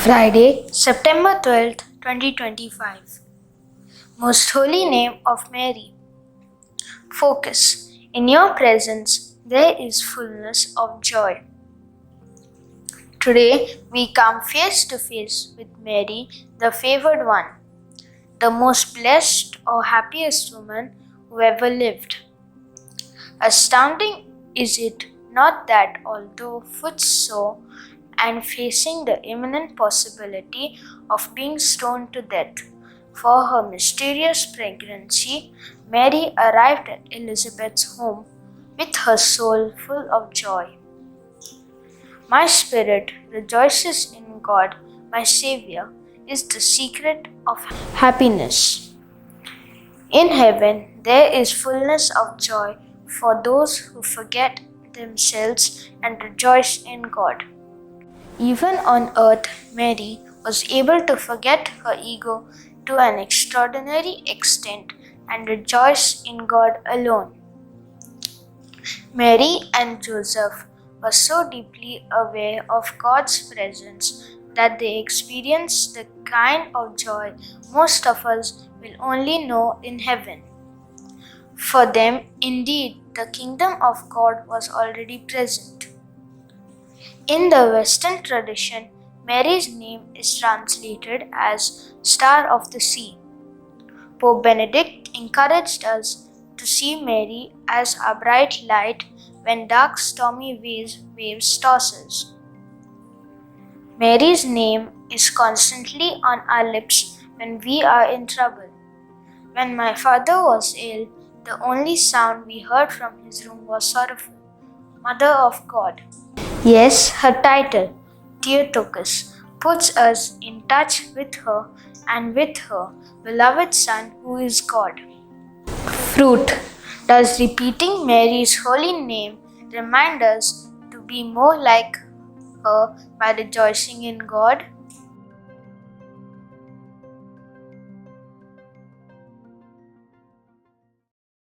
Friday, September 12th, 2025. Most Holy Name of Mary. Focus. In your presence there is fullness of joy. Today we come face to face with Mary, the favored one, the most blessed or happiest woman who ever lived. Astounding is it not that although footsore and facing the imminent possibility of being stoned to death for her mysterious pregnancy, Mary arrived at Elizabeth's home with her soul full of joy. My spirit rejoices in God, my Xavier, is the secret of happiness. In heaven there is fullness of joy for those who forget themselves and rejoice in God. Even on earth, Mary was able to forget her ego to an extraordinary extent and rejoice in God alone. Mary and Joseph were so deeply aware of God's presence that they experienced the kind of joy most of us will only know in heaven. For them, indeed, the kingdom of God was already present. In the Western tradition, Mary's name is translated as Star of the Sea. Pope Benedict encouraged us to see Mary as a bright light when dark stormy waves toss us. Mary's name is constantly on our lips when we are in trouble. When my father was ill, the only sound we heard from his room was sorrowful, Mother of God. Yes, her title, Theotokos, puts us in touch with her and with her beloved Son who is God. Fruit. Does repeating Mary's holy name remind us to be more like her by rejoicing in God?